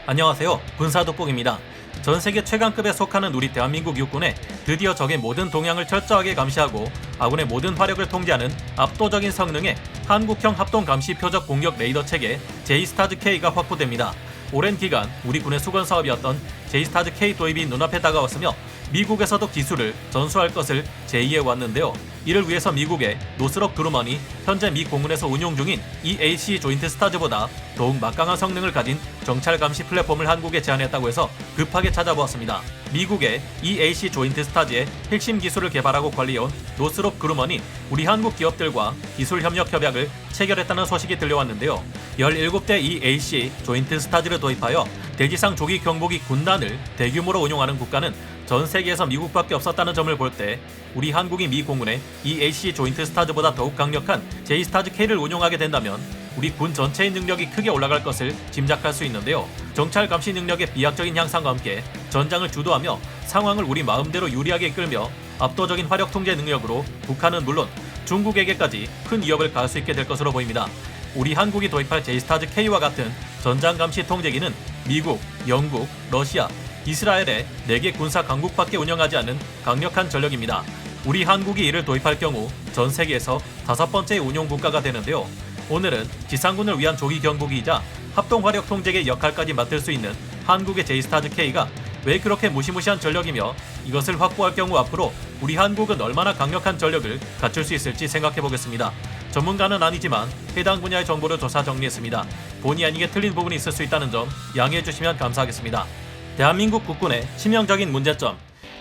안녕하세요. 군사돋보기입니다. 전세계 최강급에 속하는 우리 대한민국 육군에 드디어 적의 모든 동향을 철저하게 감시하고 아군의 모든 화력을 통제하는 압도적인 성능의 한국형 합동감시 표적 공격 레이더 체계 제이스타즈-K가 확보됩니다. 오랜 기간 우리 군의 수건 사업이었던 제이스타즈-K 도입이 눈앞에 다가왔으며 미국에서도 기술을 전수할 것을 제의해 왔는데요. 이를 위해서 미국의 노스럽 그루먼이 현재 미 공군에서 운용 중인 EAC 조인트 스타즈보다 더욱 막강한 성능을 가진 정찰 감시 플랫폼을 한국에 제안했다고 해서 급하게 찾아보았습니다. 미국의 EAC 조인트 스타즈의 핵심 기술을 개발하고 관리해온 노스롭 그루먼이 우리 한국 기업들과 기술 협력 협약을 체결했다는 소식이 들려왔는데요. 17대 EAC 조인트 스타즈를 도입하여 대지상 조기 경보기 군단을 대규모로 운용하는 국가는 전 세계에서 미국밖에 없었다는 점을 볼 때 우리 한국이 미 공군의 EAC 조인트 스타즈보다 더욱 강력한 제이스타즈-K를 운용하게 된다면 우리 군 전체의 능력이 크게 올라갈 것을 짐작할 수 있는데요. 정찰 감시 능력의 비약적인 향상과 함께 전장을 주도하며 상황을 우리 마음대로 유리하게 이끌며 압도적인 화력 통제 능력으로 북한은 물론 중국에게까지 큰 위협을 가할 수 있게 될 것으로 보입니다. 우리 한국이 도입할 제이스타즈-K와 같은 전장 감시 통제기는 미국, 영국, 러시아, 이스라엘의 4개 군사 강국밖에 운영하지 않는 강력한 전력입니다. 우리 한국이 이를 도입할 경우 전 세계에서 5번째 운용 국가가 되는데요. 오늘은 지상군을 위한 조기 경보기이자 합동 화력 통제의 역할까지 맡을 수 있는 한국의 제이스타즈-K가 왜 그렇게 무시무시한 전력이며 이것을 확보할 경우 앞으로 우리 한국은 얼마나 강력한 전력을 갖출 수 있을지 생각해 보겠습니다. 전문가는 아니지만 해당 분야의 정보를 조사 정리했습니다. 본의 아니게 틀린 부분이 있을 수 있다는 점 양해해 주시면 감사하겠습니다. 대한민국 국군의 치명적인 문제점.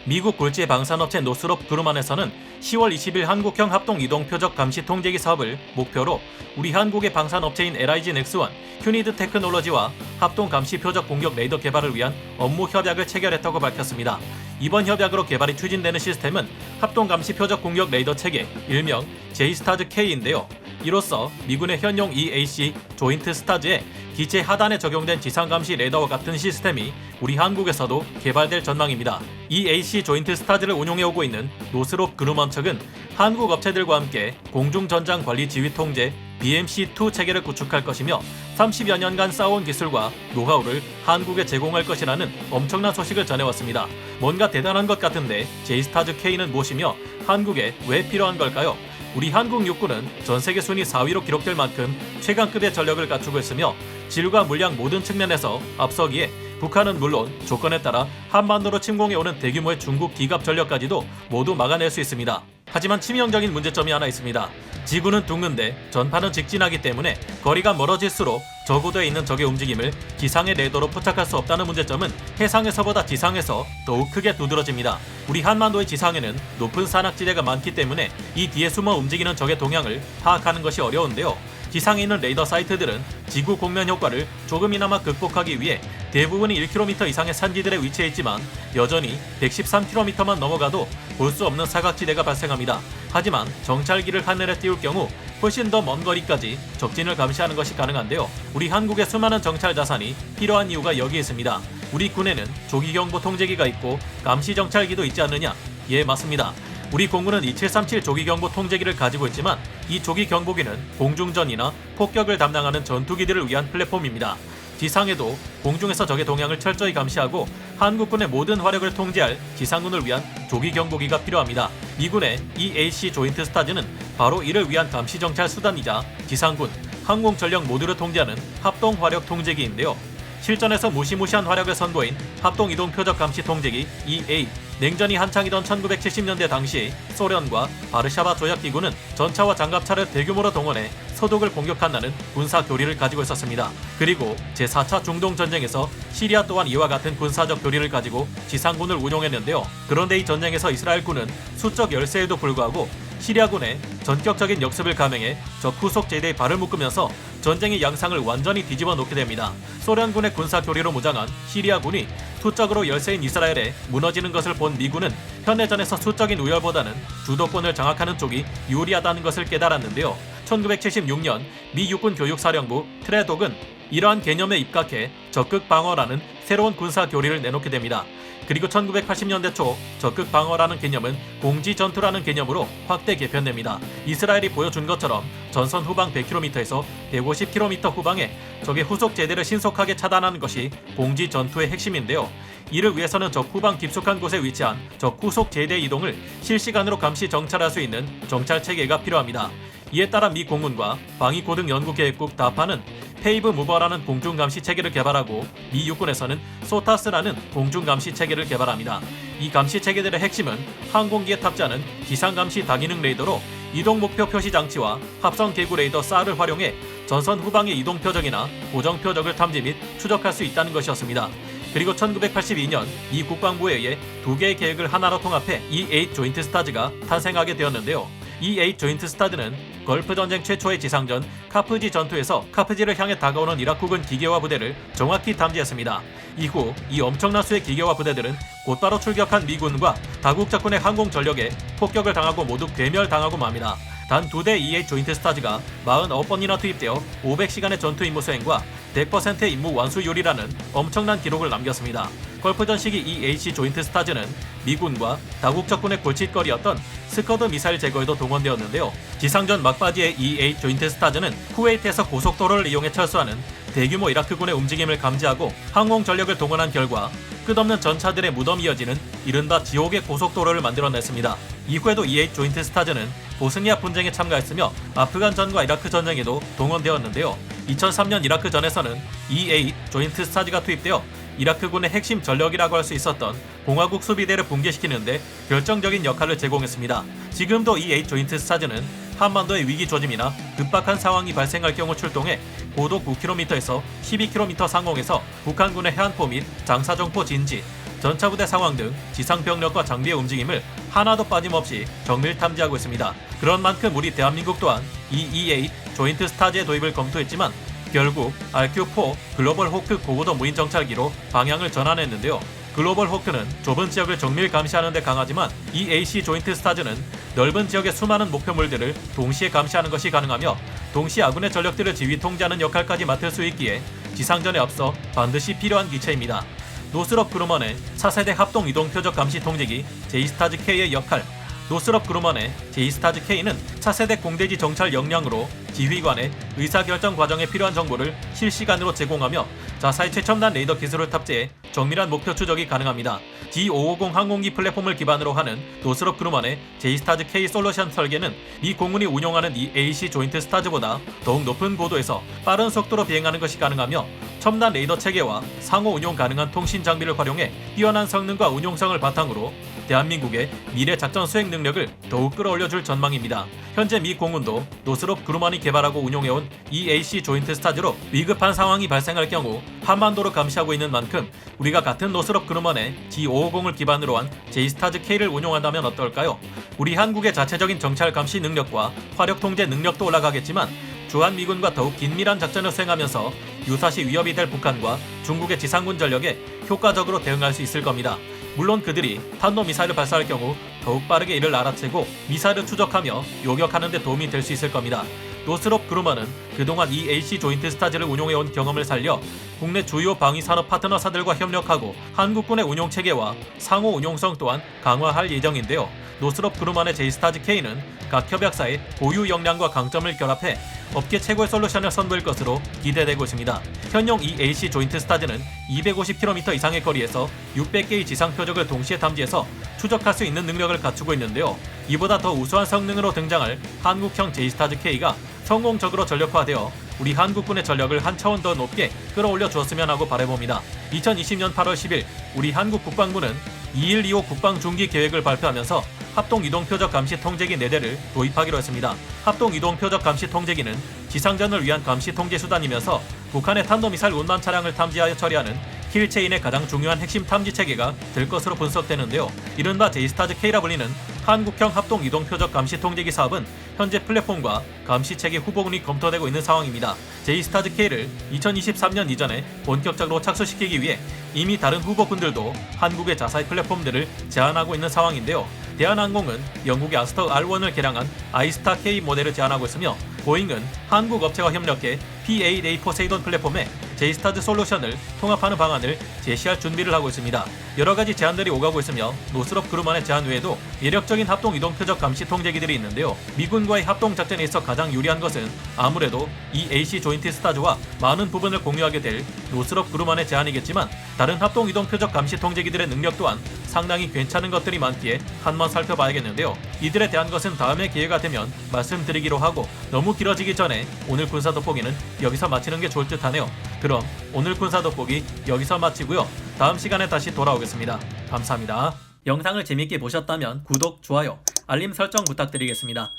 미국 굴지 방산업체 노스롭 그루먼에서는 10월 20일 한국형 합동 이동 표적 감시 통제기 사업을 목표로 우리 한국의 방산업체인 LIG 넥스원, 휴니드 테크놀로지와 합동 감시 표적 공격 레이더 개발을 위한 업무 협약을 체결했다고 밝혔습니다. 이번 협약으로 개발이 추진되는 시스템은 합동 감시 표적 공격 레이더 체계, 일명 제이스타즈-K인데요. 이로써 미군의 현용 EAC 조인트 스타즈에 기체 하단에 적용된 지상감시 레이더와 같은 시스템이 우리 한국에서도 개발될 전망입니다. EAC 조인트 스타즈를 운용해오고 있는 노스롭 그루먼 측은 한국 업체들과 함께 공중전장 관리 지휘 통제 BMC2 체계를 구축할 것이며 30여 년간 쌓아온 기술과 노하우를 한국에 제공할 것이라는 엄청난 소식을 전해왔습니다. 뭔가 대단한 것 같은데 제이스타즈-K는 무엇이며 한국에 왜 필요한 걸까요? 우리 한국 육군은 전세계 순위 4위로 기록될 만큼 최강급의 전력을 갖추고 있으며 질과 물량 모든 측면에서 앞서기에 북한은 물론 조건에 따라 한반도로 침공해오는 대규모의 중국 기갑 전력까지도 모두 막아낼 수 있습니다. 하지만 치명적인 문제점이 하나 있습니다. 지구는 둥근데 전파는 직진하기 때문에 거리가 멀어질수록 저고도에 있는 적의 움직임을 지상의 레이더로 포착할 수 없다는 문제점은 해상에서보다 지상에서 더욱 크게 두드러집니다. 우리 한반도의 지상에는 높은 산악지대가 많기 때문에 이 뒤에 숨어 움직이는 적의 동향을 파악하는 것이 어려운데요. 지상에 있는 레이더 사이트들은 지구 공면 효과를 조금이나마 극복하기 위해 대부분이 1km 이상의 산지들에 위치해 있지만 여전히 113km만 넘어가도 볼 수 없는 사각지대가 발생합니다. 하지만 정찰기를 하늘에 띄울 경우 훨씬 더 먼 거리까지 적진을 감시하는 것이 가능한데요. 우리 한국의 수많은 정찰 자산이 필요한 이유가 여기에 있습니다. 우리 군에는 조기경보 통제기가 있고 감시 정찰기도 있지 않느냐? 예, 맞습니다. 우리 공군은 2737 조기경보 통제기를 가지고 있지만 이 조기경보기는 공중전이나 폭격을 담당하는 전투기들을 위한 플랫폼입니다. 지상에도 공중에서 적의 동향을 철저히 감시하고 한국군의 모든 화력을 통제할 지상군을 위한 조기경보기가 필요합니다. 미군의 EAC 조인트 스타즈는 바로 이를 위한 감시 정찰 수단이자 지상군, 항공전력 모두를 통제하는 합동 화력 통제기인데요. 실전에서 무시무시한 화력을 선보인 합동 이동 표적 감시 통제기 EA. 냉전이 한창이던 1970년대 당시 소련과 바르샤바 조약기구는 전차와 장갑차를 대규모로 동원해 서독을 공격한다는 군사 교리를 가지고 있었습니다. 그리고 제4차 중동전쟁에서 시리아 또한 이와 같은 군사적 교리를 가지고 지상군을 운용했는데요. 그런데 이 전쟁에서 이스라엘군은 수적 열세에도 불구하고 시리아군의 전격적인 역습을 감행해 적 후속 제대에 발을 묶으면서 전쟁의 양상을 완전히 뒤집어 놓게 됩니다. 소련군의 군사 교리로 무장한 시리아군이 수적으로 열세인 이스라엘에 무너지는 것을 본 미군은 현해전에서 수적인 우열보다는 주도권을 장악하는 쪽이 유리하다는 것을 깨달았는데요. 1976년 미 육군 교육사령부 트레독은 이러한 개념에 입각해 적극 방어라는 새로운 군사 교리를 내놓게 됩니다. 그리고 1980년대 초 적극 방어라는 개념은 공지 전투라는 개념으로 확대 개편됩니다. 이스라엘이 보여준 것처럼 전선 후방 100km에서 150km 후방에 적의 후속 제대를 신속하게 차단하는 것이 공지 전투의 핵심인데요. 이를 위해서는 적 후방 깊숙한 곳에 위치한 적 후속 제대 이동을 실시간으로 감시 정찰할 수 있는 정찰 체계가 필요합니다. 이에 따라 미 공군과 방위고등연구계획국 다파는 페이브 무버라는 공중감시 체계를 개발하고 미 육군에서는 소타스라는 공중감시 체계를 개발합니다. 이 감시 체계들의 핵심은 항공기에 탑재하는 기상감시 다기능 레이더로 이동 목표 표시 장치와 합성 개구 레이더 SAR을 활용해 전선 후방의 이동 표적이나 고정 표적을 탐지 및 추적할 수 있다는 것이었습니다. 그리고 1982년 미 국방부에 의해 두 개의 계획을 하나로 통합해 E-8 조인트 스타즈가 탄생하게 되었는데요. E-8 조인트 스타드는 걸프 전쟁 최초의 지상전 카프지 전투에서 카프지를 향해 다가오는 이라크군 기계화 부대를 정확히 탐지했습니다. 이후 이 엄청난 수의 기계화 부대들은 곧바로 출격한 미군과 다국 적군의 항공 전력에 폭격을 당하고 모두 괴멸당하고 맙니다. 단 2대 E-8 조인트 스타즈가 49번이나 투입되어 500시간의 전투 임무 수행과 100%의 임무 완수율이라는 엄청난 기록을 남겼습니다. 걸프전 시기 E-8 조인트 스타즈는 미군과 다국 적군의 골칫거리였던 스커드 미사일 제거에도 동원되었는데요. 지상전 막바지의 E-8 조인트 스타즈는 쿠웨이트에서 고속도로를 이용해 철수하는 대규모 이라크군의 움직임을 감지하고 항공 전력을 동원한 결과 끝없는 전차들의 무덤이어지는 이른바 지옥의 고속도로를 만들어냈습니다. 이후에도 E-8 조인트 스타즈는 보스니아 분쟁에 참가했으며 아프간전과 이라크 전쟁에도 동원되었는데요. 2003년 이라크전에서는 E-8 조인트 스타즈가 투입되어 이라크군의 핵심 전력이라고 할 수 있었던 공화국 수비대를 붕괴시키는데 결정적인 역할을 제공했습니다. 지금도 E-8 조인트 스타즈는 한반도의 위기 조짐이나 급박한 상황이 발생할 경우 출동해 고도 9km에서 12km 상공에서 북한군의 해안포 및 장사정포 진지, 전차부대 상황 등 지상병력과 장비의 움직임을 하나도 빠짐없이 정밀 탐지하고 있습니다. 그런 만큼 우리 대한민국 또한 이 E-8 조인트 스타즈의 도입을 검토했지만 결국 RQ-4 글로벌 호크 고고도 무인 정찰기로 방향을 전환했는데요. 글로벌 호크는 좁은 지역을 정밀 감시하는 데 강하지만 이 AC 조인트 스타즈는 넓은 지역의 수많은 목표물들을 동시에 감시하는 것이 가능하며 동시에 아군의 전력들을 지휘 통제하는 역할까지 맡을 수 있기에 지상전에 앞서 반드시 필요한 기체입니다. 노스럽 그루먼의 차세대 합동 이동 표적 감시 통제기 J-STARS-K의 역할. 노스럽 그루먼의 J-STARS-K는 차세대 공대지 정찰 역량으로 지휘관의 의사결정 과정에 필요한 정보를 실시간으로 제공하며 자사의 최첨단 레이더 기술을 탑재해 정밀한 목표 추적이 가능합니다. G550 항공기 플랫폼을 기반으로 하는 노스럽 그루먼의 J-STARS-K 솔루션 설계는 미 공군이 운용하는 이 AC 조인트 스타즈보다 더욱 높은 고도에서 빠른 속도로 비행하는 것이 가능하며 첨단 레이더 체계와 상호 운용 가능한 통신 장비를 활용해 뛰어난 성능과 운용성을 바탕으로 대한민국의 미래 작전 수행 능력을 더욱 끌어올려줄 전망입니다. 현재 미 공군도 노스롭 그루먼이 개발하고 운용해온 EAC 조인트 스타즈로 위급한 상황이 발생할 경우 한반도를 감시하고 있는 만큼 우리가 같은 노스롭 그루먼의 G550을 기반으로 한 J-STARS-K를 운용한다면 어떨까요? 우리 한국의 자체적인 정찰 감시 능력과 화력 통제 능력도 올라가겠지만 주한미군과 더욱 긴밀한 작전을 수행하면서 유사시 위협이 될 북한과 중국의 지상군 전력에 효과적으로 대응할 수 있을 겁니다. 물론 그들이 탄도미사일을 발사할 경우 더욱 빠르게 이를 알아채고 미사일을 추적하며 요격하는 데 도움이 될 수 있을 겁니다. 노스롭 그루먼은 그동안 이 AC 조인트 스타즈를 운용해온 경험을 살려 국내 주요 방위산업 파트너사들과 협력하고 한국군의 운용체계와 상호 운용성 또한 강화할 예정인데요. 노스롭 그루먼의 J-STARS-K는 각 협약사의 고유 역량과 강점을 결합해 업계 최고의 솔루션을 선보일 것으로 기대되고 있습니다. 현용 이 AC 조인트 스타즈는 250km 이상의 거리에서 600개의 지상 표적을 동시에 탐지해서 추적할 수 있는 능력을 갖추고 있는데요. 이보다 더 우수한 성능으로 등장할 한국형 J-STARS-K가 성공적으로 전력화되어 우리 한국군의 전력을 한 차원 더 높게 끌어올려 주었으면 하고 바라봅니다. 2020년 8월 10일 우리 한국 국방부는 2125 국방중기 계획을 발표하면서 합동이동표적 감시 통제기 4대를 도입하기로 했습니다. 합동이동표적 감시 통제기는 지상전을 위한 감시 통제 수단이면서 북한의 탄도미사일 운반 차량을 탐지하여 처리하는 킬체인의 가장 중요한 핵심 탐지 체계가 될 것으로 분석되는데요. 이른바 J-STARS-K라 불리는 한국형 합동이동표적 감시 통제기 사업은 현재 플랫폼과 감시 체계 후보군이 검토되고 있는 상황입니다. J-STARS-K를 2023년 이전에 본격적으로 착수시키기 위해 이미 다른 후보군들도 한국의 자사의 플랫폼들을 제안하고 있는 상황인데요. 대한항공은 영국의 아스터 R1을 개량한 아이스타 K 모델을 제안하고 있으며 보잉은 한국 업체와 협력해 P-8A 포세이돈 플랫폼에 제이스타즈 솔루션을 통합하는 방안을 제시할 준비를 하고 있습니다. 여러가지 제안들이 오가고 있으며 노스롭 그루만의 제안 외에도 매력적인 합동 이동 표적 감시 통제기들이 있는데요. 미군과의 합동 작전에 있어 가장 유리한 것은 아무래도 이 AC 조인트 스타즈와 많은 부분을 공유하게 될 노스롭 그루만의 제안이겠지만 다른 합동 이동 표적 감시 통제기들의 능력 또한 상당히 괜찮은 것들이 많기에 한번 살펴봐야겠는데요. 이들에 대한 것은 다음에 기회가 되면 말씀드리기로 하고 너무 길어지기 전에 오늘 군사 돋보기는 여기서 마치는 게 좋을 듯 하네요. 그럼 오늘 군사 돋보기 여기서 마치고요. 다음 시간에 다시 돌아오겠습니다. 감사합니다. 영상을 재밌게 보셨다면 구독, 좋아요, 알림 설정 부탁드리겠습니다.